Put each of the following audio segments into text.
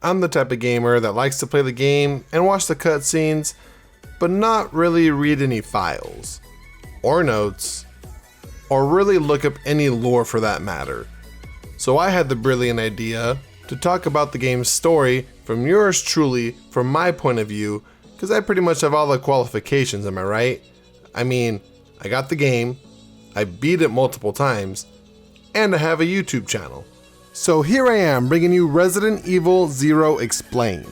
I'm the type of gamer that likes to play the game and watch the cutscenes, but not really read any files, or notes, or really look up any lore for that matter. So I had the brilliant idea to talk about the game's story from yours truly, from my point of view, because I pretty much have all the qualifications, am I right? I mean, I got the game, I beat it multiple times, and I have a YouTube channel. So here I am bringing you Resident Evil 0 Explained.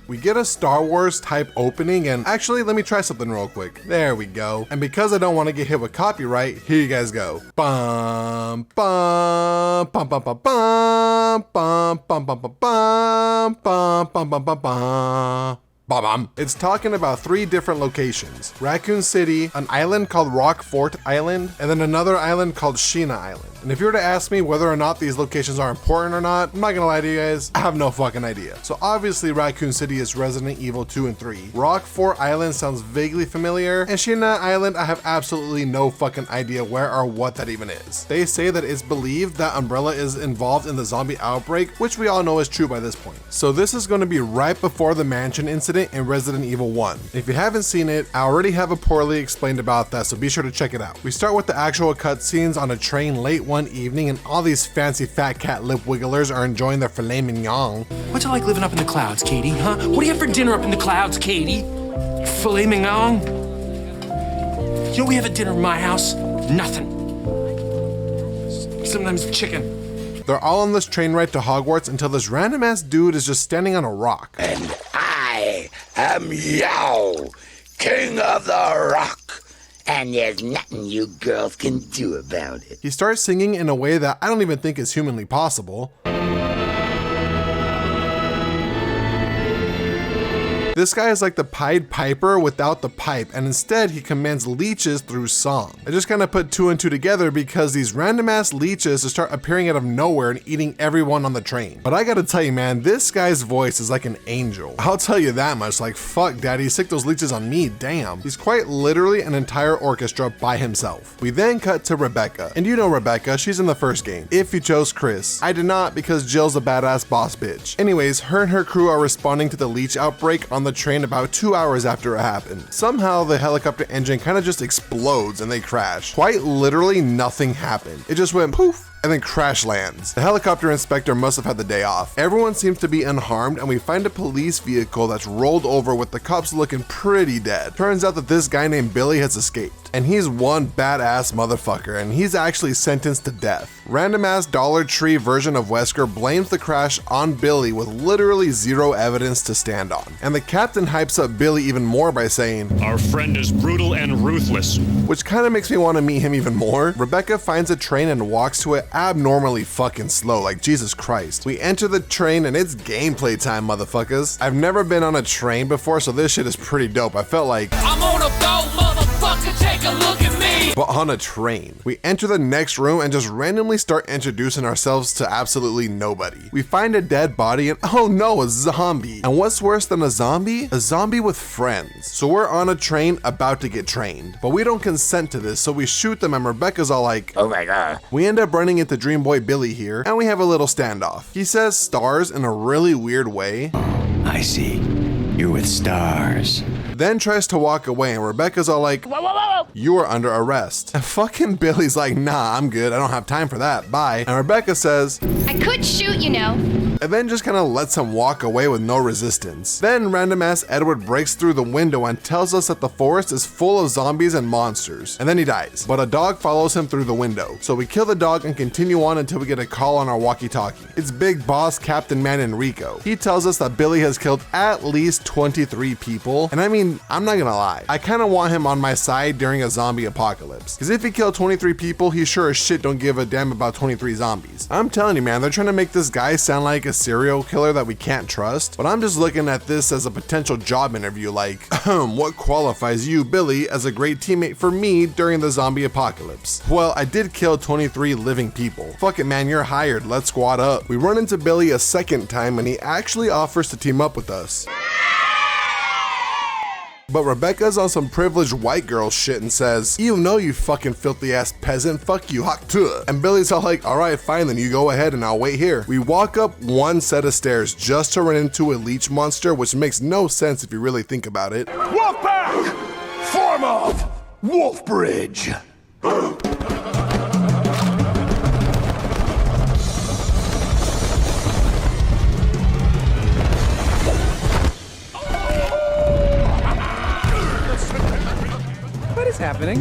We get a Star Wars type opening, and actually let me try something real quick. There we go. And because I don't want to get hit with copyright, here you guys go. Bum bum bum bum bum bum bum bum bum bum bum bum bum bum bum bum. It's talking about 3 different locations: Raccoon City, an island called Rock Fort Island, and then another island called Sheena Island. And if you were to ask me whether or not these locations are important or not, I'm not gonna lie to you guys, I have no fucking idea. So obviously Raccoon City is Resident Evil 2 and 3. Rock Fort Island sounds vaguely familiar, and Sheena Island I have absolutely no fucking idea where or what that even is. They say that it's believed that Umbrella is involved in the zombie outbreak, which we all know is true by this point. So this is gonna be right before the mansion incident in Resident Evil 1. If you haven't seen it, I already have a poorly explained about that, so be sure to check it out. We start with the actual cutscenes on a train late one evening, and all these fancy fat cat lip wigglers are enjoying their filet mignon. What's it like living up in the clouds, Katie, huh? What do you have for dinner up in the clouds, Katie? Filet mignon? You know what we have at dinner in my house? Nothing. Sometimes chicken. They're all on this train ride to Hogwarts until this random ass dude is just standing on a rock. And I am Yao, King of the Rock, and there's nothing you girls can do about it. He starts singing in a way that I don't even think is humanly possible. This guy is like the Pied Piper without the pipe, and instead he commands leeches through song. I just kind of put 2 and 2 together because these random ass leeches just start appearing out of nowhere and eating everyone on the train. But I gotta tell you, man, this guy's voice is like an angel. I'll tell you that much. Like, fuck daddy, sick those leeches on me, damn. He's quite literally an entire orchestra by himself. We then cut to Rebecca, and you know Rebecca, she's in the first game, if you chose Chris. I did not, because Jill's a badass boss bitch. Anyways, her and her crew are responding to the leech outbreak on the train about 2 hours after it happened. Somehow the helicopter engine kind of just explodes and they crash. Quite literally nothing happened. It just went poof and then crash lands. The helicopter inspector must have had the day off. Everyone seems to be unharmed, and we find a police vehicle that's rolled over with the cops looking pretty dead. Turns out that this guy named Billy has escaped, and he's one badass motherfucker, and he's actually sentenced to death. Random ass Dollar Tree version of Wesker blames the crash on Billy with literally 0 evidence to stand on. And the captain hypes up Billy even more by saying, "Our friend is brutal and ruthless," which kind of makes me want to meet him even more. Rebecca finds a train and walks to it abnormally fucking slow, like Jesus Christ. We enter the train and it's gameplay time, motherfuckers. I've never been on a train before, so this shit is pretty dope. I felt like I'm on a boat, motherfucker, take a look at me! But on a train. We enter the next room and just randomly start introducing ourselves to absolutely nobody. We find a dead body and oh no, a zombie. And what's worse than a zombie? A zombie with friends. So we're on a train about to get trained, but we don't consent to this, so we shoot them and Rebecca's all like, Oh my god. we end up running into Dream Boy Billy here, and we have a little standoff. He says stars in a really weird way. I see. You're with stars. Then tries to walk away, and Rebecca's all like, whoa, whoa, whoa, you are under arrest. And fucking Billy's like, nah, I'm good. I don't have time for that. Bye. And Rebecca says, I could shoot, you know. And then just kind of lets him walk away with no resistance. Then random ass Edward breaks through the window and tells us that the forest is full of zombies and monsters. And then he dies. But a dog follows him through the window. So we kill the dog and continue on until we get a call on our walkie-talkie. It's Big Boss Captain Man Enrico. He tells us that Billy has killed at least 23 people. And I mean, I'm not gonna lie, I kind of want him on my side during a zombie apocalypse. Because if he killed 23 people, he sure as shit don't give a damn about 23 zombies. I'm telling you, man, they're trying to make this guy sound like a serial killer that we can't trust. But I'm just looking at this as a potential job interview, like, what qualifies you, Billy, as a great teammate for me during the zombie apocalypse? Well, I did kill 23 living people. Fuck it, man, you're hired. Let's squad up. We run into Billy a second time and he actually offers to team up with us. But Rebecca's on some privileged white girl shit and says, "You know, you fucking filthy ass peasant, fuck you, hot tuh." And Billy's all like, "Alright, fine, then you go ahead and I'll wait here." We walk up one set of stairs just to run into a leech monster, which makes no sense if you really think about it. Wolfpack! Form of Wolf Bridge. What is happening?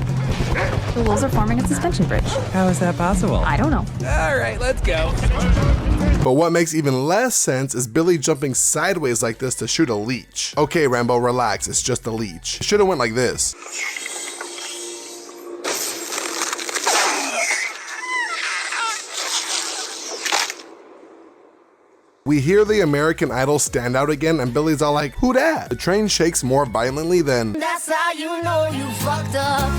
The wolves are forming a suspension bridge. How is that possible? I don't know. All right, let's go. But what makes even less sense is Billy jumping sideways like this to shoot a leech. Okay, Rambo, relax, it's just a leech. It should've went like this. We hear the American Idol stand out again and Billy's all like, "Who dat?" The train shakes more violently than... That's how you know you fucked up.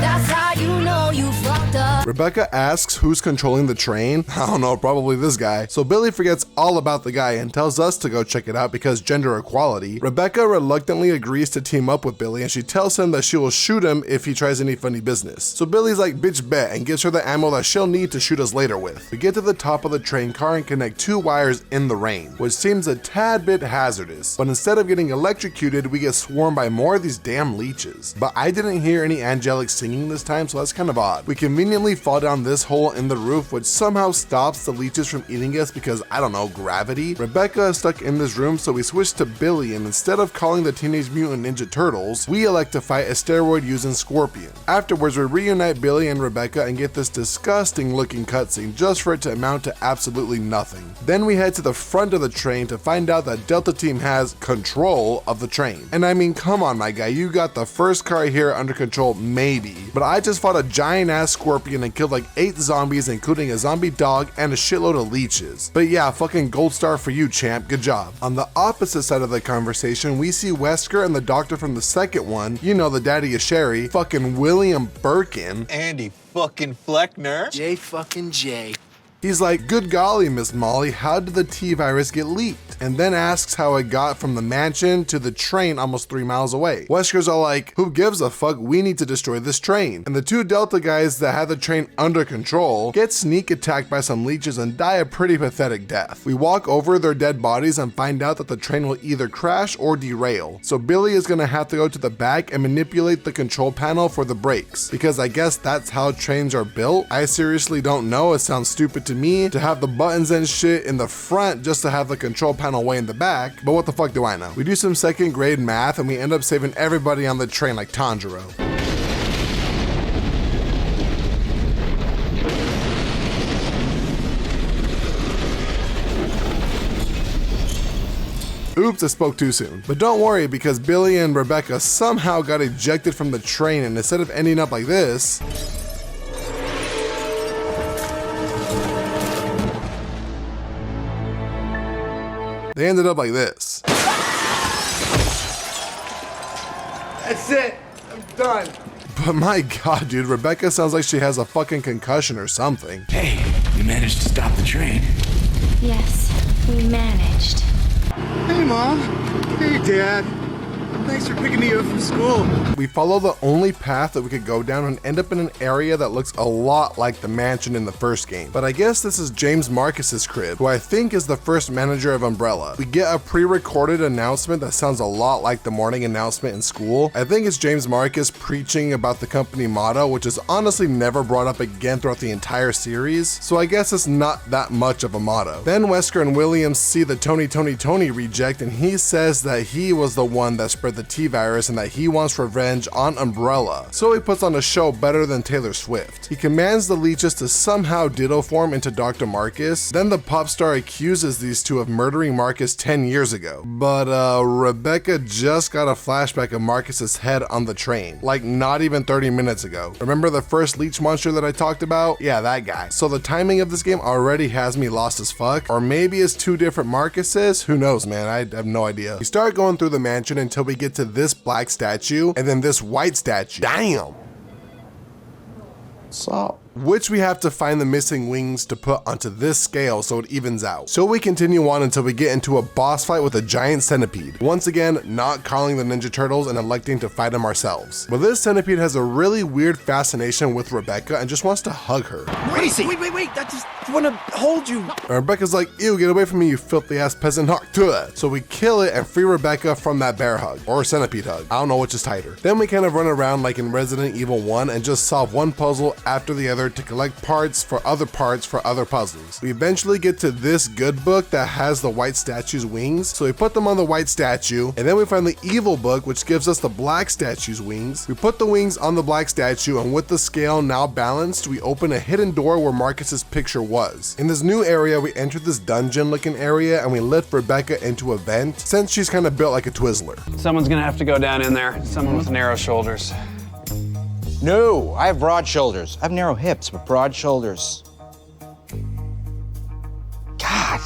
That's how you know you fucked up. Rebecca asks who's controlling the train. I don't know, probably this guy. So Billy forgets all about the guy and tells us to go check it out because gender equality. Rebecca reluctantly agrees to team up with Billy and she tells him that she will shoot him if he tries any funny business. So Billy's like, "Bitch bet," and gives her the ammo that she'll need to shoot us later with. We get to the top of the train car and connect two wires in the rain, which seems a tad bit hazardous. But instead of getting electrocuted, we get swarmed by more of these damn leeches. But I didn't hear any angelic singing this time, so that's kind of odd. We conveniently fall down this hole in the roof, which somehow stops the leeches from eating us because, I don't know, gravity. Rebecca is stuck in this room, so we switch to Billy, and instead of calling the Teenage Mutant Ninja Turtles, we elect to fight a steroid-using scorpion. Afterwards, we reunite Billy and Rebecca and get this disgusting looking cutscene just for it to amount to absolutely nothing. Then we head to the front of the train to find out that Delta Team has control of the train. And I mean, come on my guy, you got the first car here under control, maybe. But I just fought a giant ass scorpion and killed like 8 zombies, including a zombie dog and a shitload of leeches. But yeah, fucking gold star for you, champ, good job. On the opposite side of the conversation, we see Wesker and the doctor from the second one, you know, the daddy of Sherry, fucking William Birkin. Andy fucking Fleckner. J fucking J. He's like, "Good golly, Miss Molly, how did the T-virus get leaked?" And then asks how it got from the mansion to the train almost 3 miles away. Wesker's all like, "Who gives a fuck? We need to destroy this train." And the two Delta guys that had the train under control get sneak attacked by some leeches and die a pretty pathetic death. We walk over their dead bodies and find out that the train will either crash or derail. So Billy is gonna have to go to the back and manipulate the control panel for the brakes, because I guess that's how trains are built. I seriously don't know, it sounds stupid to me to have the buttons and shit in the front just to have the control panel way in the back, but what the fuck do I know? We do some second grade math and we end up saving everybody on the train like Tanjiro. Oops, I spoke too soon. But don't worry, because Billy and Rebecca somehow got ejected from the train, and instead of ending up like this, they ended up like this. That's it. I'm done. But my god, dude, Rebecca sounds like she has a fucking concussion or something. Hey, you managed to stop the train. Yes, we managed. Hey, Mom. Hey, Dad. Thanks for picking me up from school. We follow the only path that we could go down and end up in an area that looks a lot like the mansion in the first game. But I guess this is James Marcus's crib, who I think is the first manager of Umbrella. We get a pre-recorded announcement that sounds a lot like the morning announcement in school. I think it's James Marcus preaching about the company motto, which is honestly never brought up again throughout the entire series, so I guess it's not that much of a motto. Then Wesker and Williams see the Tony reject, and he says that he was the one that spread the T-virus and that he wants revenge on Umbrella. So he puts on a show better than Taylor Swift. He commands the leeches to somehow ditto form into Dr. Marcus. Then the pop star accuses these two of murdering Marcus 10 years ago. But Rebecca just got a flashback of Marcus's head on the train, like not even 30 minutes ago. Remember the first leech monster that I talked about? Yeah, that guy. So the timing of this game already has me lost as fuck. Or maybe it's two different Marcuses? Who knows, man? I have no idea. We start going through the mansion until we get to this black statue and then this white statue. Damn! What's up? which we have to find the missing wings to put onto this scale so it evens out. So we continue on until we get into a boss fight with a giant centipede. Once again, not calling the Ninja Turtles and electing to fight them ourselves. But this centipede has a really weird fascination with Rebecca and just wants to hug her. Wait, I just want to hold you. And Rebecca's like, ew, get away from me, you filthy ass peasant hawk. So we kill it and free Rebecca from that bear hug, or centipede hug. I don't know which is tighter. Then we kind of run around like in Resident Evil 1 and just solve one puzzle after the other to collect parts for other puzzles. We eventually get to this good book that has the white statue's wings, so we put them on the white statue, and then we find the evil book which gives us the black statue's wings. We put the wings on the black statue, and with the scale now balanced, we open a hidden door where Marcus's picture was. In this new area, we enter this dungeon looking area and we lift Rebecca into a vent since she's kind of built like a Twizzler. Someone's gonna have to go down in there. Someone with narrow shoulders. No, I have broad shoulders. I have narrow hips, but broad shoulders. God.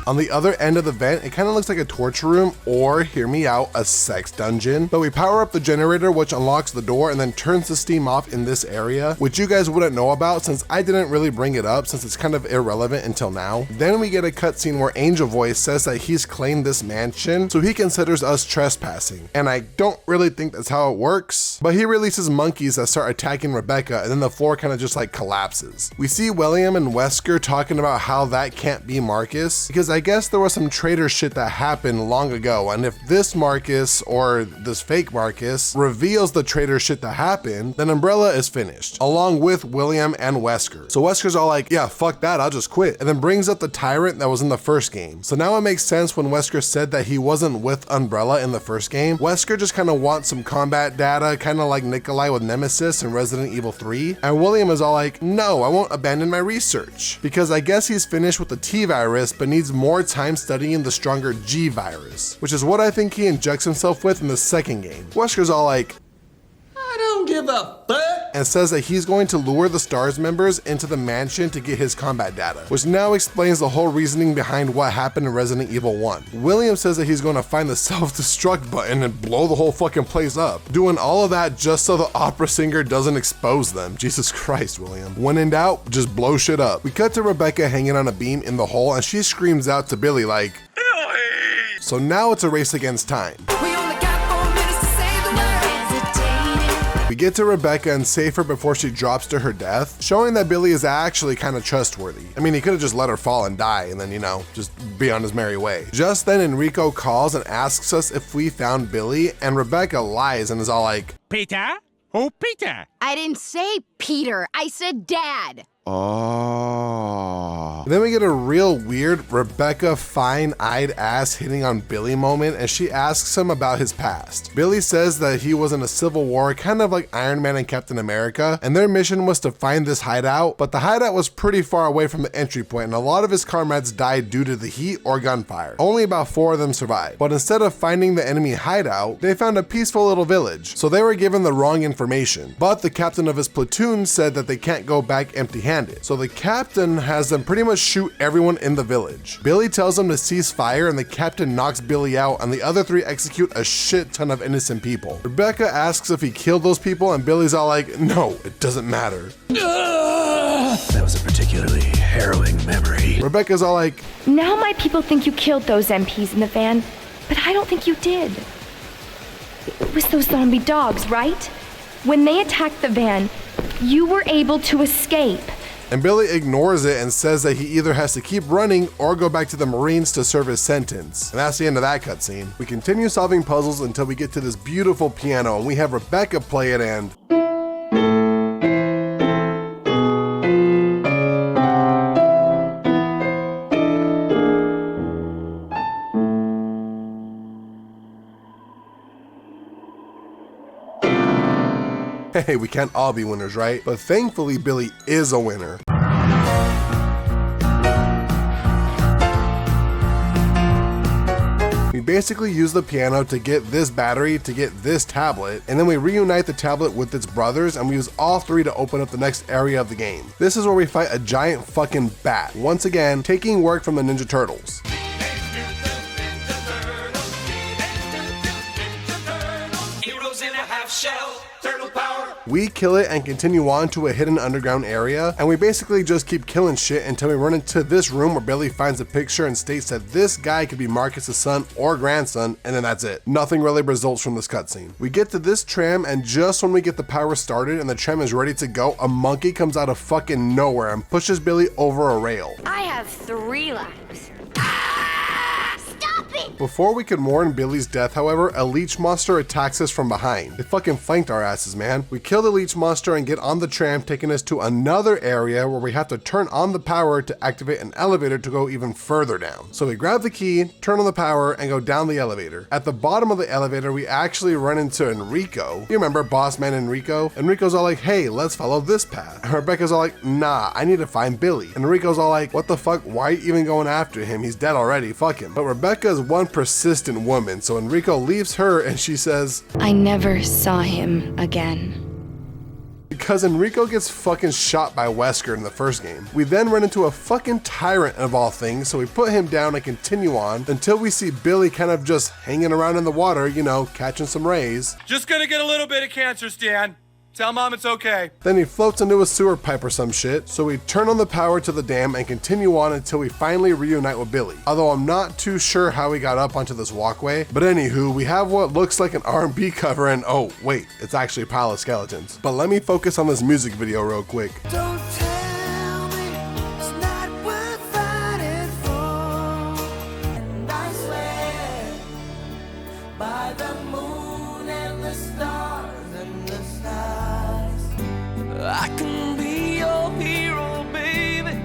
On the other end of the vent, it kind of looks like a torture room, or, hear me out, a sex dungeon. But we power up the generator, which unlocks the door and then turns the steam off in this area, which you guys wouldn't know about since I didn't really bring it up since it's kind of irrelevant until now. Then we get a cutscene where Angel Voice says that he's claimed this mansion, so he considers us trespassing. And I don't really think that's how it works, but he releases monkeys that start attacking Rebecca, and then the floor kind of just like collapses. We see William and Wesker talking about how that can't be Marcus, because I guess there was some traitor shit that happened long ago, and if this Marcus, or this fake Marcus, reveals the traitor shit that happened, then Umbrella is finished, along with William and Wesker. So Wesker's all like, yeah, fuck that, I'll just quit, and then brings up the tyrant that was in the first game. So now it makes sense when Wesker said that he wasn't with Umbrella in the first game. Wesker just kind of wants some combat data, kind of like Nikolai with Nemesis in Resident Evil 3, and William is all like, no, I won't abandon my research, because I guess he's finished with the T-virus, but needs more time studying the stronger G virus, which is what I think he injects himself with in the second game. Wesker's all like, I don't give a fuck, and says that he's going to lure the STARS members into the mansion to get his combat data, which now explains the whole reasoning behind what happened in Resident Evil 1. William says that he's going to find the self-destruct button and blow the whole fucking place up, doing all of that just so the opera singer doesn't expose them. Jesus Christ, William. When in doubt, just blow shit up. We cut to Rebecca hanging on a beam in the hole, and she screams out to Billy like, Billy! So now it's a race against time. We get to Rebecca and save her before she drops to her death, showing that Billy is actually kind of trustworthy. I mean, he could have just let her fall and die and then, you know, just be on his merry way. Just then Enrico calls and asks us if we found Billy, and Rebecca lies and is all like, Peter? Oh, Peter. I didn't say Peter. I said Dad. Oh. Then we get a real weird Rebecca fine-eyed ass hitting on Billy moment, and she asks him about his past. Billy says that he was in a civil war, kind of like Iron Man and Captain America, and their mission was to find this hideout, but the hideout was pretty far away from the entry point, and a lot of his comrades died due to the heat or gunfire. Only about 4 of them survived. But instead of finding the enemy hideout, they found a peaceful little village, so they were given the wrong information. But the captain of his platoon said that they can't go back empty-handed. So the captain has them pretty much shoot everyone in the village. Billy tells them to cease fire, and the captain knocks Billy out, and the other 3 execute a shit ton of innocent people. Rebecca asks if he killed those people, and Billy's all like, no, it doesn't matter. That was a particularly harrowing memory. Rebecca's all like, now my people think you killed those MPs in the van, but I don't think you did. It was those zombie dogs, right? When they attacked the van, you were able to escape. And Billy ignores it and says that he either has to keep running or go back to the Marines to serve his sentence. And that's the end of that cutscene. We continue solving puzzles until we get to this beautiful piano, and we have Rebecca play it, and hey, we can't all be winners, right? But thankfully, Billy is a winner. We basically use the piano to get this battery to get this tablet, and then we reunite the tablet with its brothers, and we use all 3 to open up the next area of the game. This is where we fight a giant fucking bat, once again taking work from the Ninja Turtles. Heroes in a half shell, turtle power. We kill it and continue on to a hidden underground area, and we basically just keep killing shit until we run into this room where Billy finds a picture and states that this guy could be Marcus's son or grandson, and then that's it. Nothing really results from this cutscene. We get to this tram, and just when we get the power started and the tram is ready to go, a monkey comes out of fucking nowhere and pushes Billy over a rail. I have 3 lives. Stop it! Before we could mourn Billy's death, however, a leech monster attacks us from behind. They fucking flanked our asses, man. We kill the leech monster and get on the tram, taking us to another area where we have to turn on the power to activate an elevator to go even further down. So we grab the key, turn on the power, and go down the elevator. At the bottom of the elevator, we actually run into Enrico. You remember Boss Man Enrico? Enrico's all like, hey, let's follow this path. And Rebecca's all like, nah, I need to find Billy. And Enrico's all like, what the fuck? Why are you even going after him? He's dead already. Fuck him. But Rebecca is one persistent woman, so Enrico leaves her and she says, I never saw him again. Because Enrico gets fucking shot by Wesker in the first game. We then run into a fucking tyrant of all things, so we put him down and continue on until we see Billy kind of just hanging around in the water, you know, catching some rays. Just gonna get a little bit of cancer, Stan. Tell Mom it's okay. Then he floats into a sewer pipe or some shit, so we turn on the power to the dam and continue on until we finally reunite with Billy. Although I'm not too sure how we got up onto this walkway, but anywho, we have what looks like an R&B cover and oh wait, it's actually a pile of skeletons. But let me focus on this music video real quick. Don't tell me it's not worth fighting for, and I swear by the moon and the stars and the stars, I can be your hero, baby.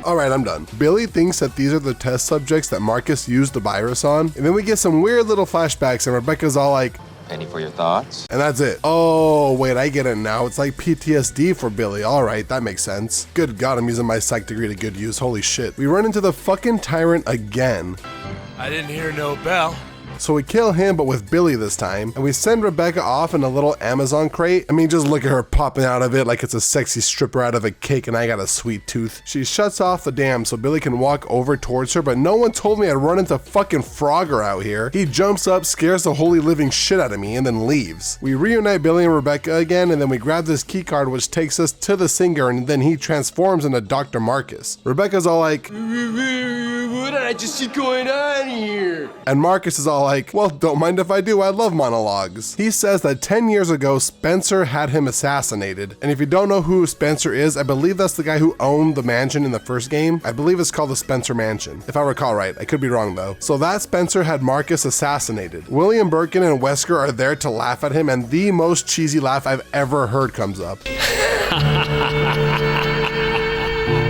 Alright, I'm done. Billy thinks that these are the test subjects that Marcus used the virus on, and then we get some weird little flashbacks and Rebecca's all like, Any for your thoughts? and that's it. Oh, wait, I get it now. It's like PTSD for Billy. Alright, that makes sense. Good God, I'm using my psych degree to good use. Holy shit. We run into the fucking tyrant again. I didn't hear no bell. So we kill him, but with Billy this time, and we send Rebecca off in a little Amazon crate. I mean, just look at her popping out of it like it's a sexy stripper out of a cake and I got a sweet tooth. She shuts off the dam so Billy can walk over towards her, but no one told me I'd run into fucking Frogger out here. He jumps up, scares the holy living shit out of me, and then leaves. We reunite Billy and Rebecca again, and then we grab this key card which takes us to the singer, and then he transforms into Dr. Marcus. Rebecca's all like, What did I just see going on here? and Marcus is all like, well, don't mind if I do, I love monologues. He says that 10 years ago, Spencer had him assassinated. And if you don't know who Spencer is, I believe that's the guy who owned the mansion in the first game. I believe it's called the Spencer Mansion, if I recall right. I could be wrong though. So that Spencer had Marcus assassinated. William Birkin and Wesker are there to laugh at him, and the most cheesy laugh I've ever heard comes up.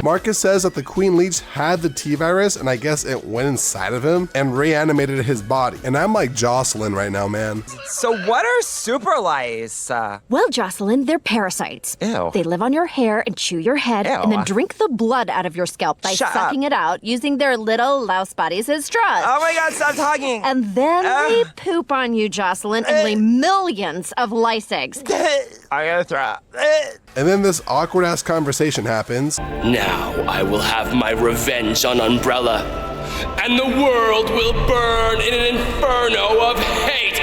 Marcus says that the Queen Leech had the T-Virus, and I guess it went inside of him and reanimated his body. And I'm like Jocelyn right now, man. So what are super lice? Well, Jocelyn, they're parasites. Ew. They live on your hair and chew your head and then drink the blood out of your scalp by sucking it out using their little louse bodies as straws. Oh my God, stop talking. And then they poop on you, Jocelyn, and lay millions of lice eggs. I gotta throw up. And then this awkward ass conversation happens. Now I will have my revenge on Umbrella, and the world will burn in an inferno of hate.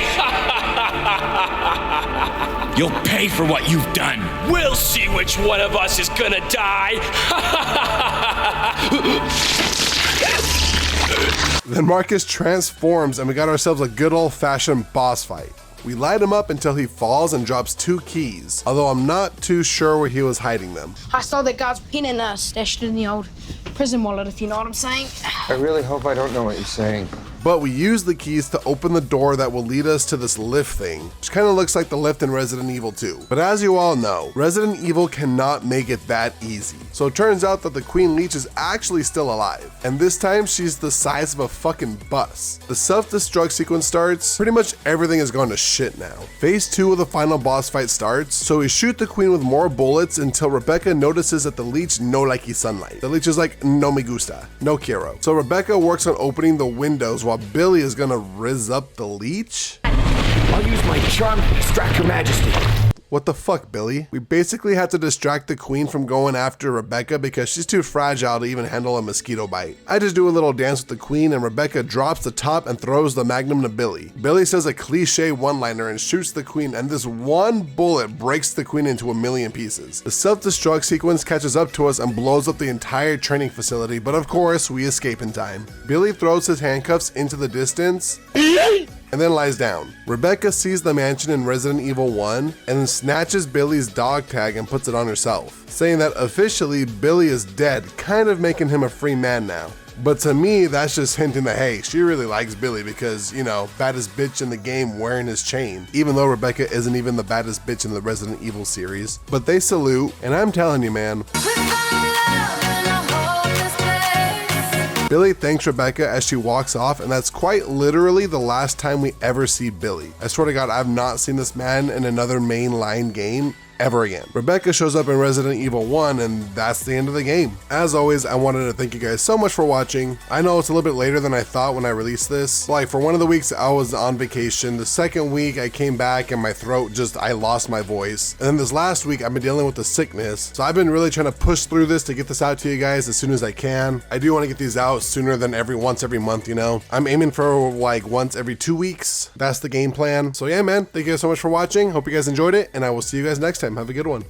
You'll pay for what you've done. We'll see which one of us is gonna die. Then Marcus transforms and we got ourselves a good old-fashioned boss fight. We light him up until he falls and drops 2 keys, although I'm not too sure where he was hiding them. I saw that guy's pin and stashed it in the old prison wallet, if you know what I'm saying. I really hope I don't know what you're saying. But we use the keys to open the door that will lead us to this lift thing, which kind of looks like the lift in Resident Evil 2. But as you all know, Resident Evil cannot make it that easy. So it turns out that the Queen Leech is actually still alive. And this time she's the size of a fucking bus. The self-destruct sequence starts, pretty much everything is going to shit now. Phase 2 of the final boss fight starts, so we shoot the Queen with more bullets until Rebecca notices that the Leech no likey sunlight. The Leech is like, no me gusta, no quiero. So Rebecca works on opening the windows while Billy is gonna rizz up the Leech. I'll use my charm to distract Her Majesty. What the fuck, Billy? We basically had to distract the queen from going after Rebecca because she's too fragile to even handle a mosquito bite. I just do a little dance with the queen and Rebecca drops the top and throws the magnum to Billy. Billy says a cliche one-liner and shoots the queen, and this one bullet breaks the queen into a million pieces. The self-destruct sequence catches up to us and blows up the entire training facility, but of course we escape in time. Billy throws his handcuffs into the distance and then lies down. Rebecca sees the mansion in Resident Evil 1 and then snatches Billy's dog tag and puts it on herself, saying that officially Billy is dead, kind of making him a free man now. But to me, that's just hinting that, hey, she really likes Billy because, you know, baddest bitch in the game wearing his chain, even though Rebecca isn't even the baddest bitch in the Resident Evil series. But they salute, and I'm telling you, man, Billy thanks Rebecca as she walks off, and that's quite literally the last time we ever see Billy. I swear to God, I've not seen this man in another mainline game ever again. Rebecca shows up in Resident Evil 1 and that's the end of the game. As always, I wanted to thank you guys so much for watching. I know it's a little bit later than I thought when I released this. Like for one of the weeks I was on vacation. The second week I came back and my throat I lost my voice. And then this last week I've been dealing with the sickness. So I've been really trying to push through this to get this out to you guys as soon as I can. I do want to get these out sooner than once every month, you know. I'm aiming for like once every 2 weeks. That's the game plan. So yeah, man, thank you guys so much for watching. Hope you guys enjoyed it and I will see you guys next time. Have a good one.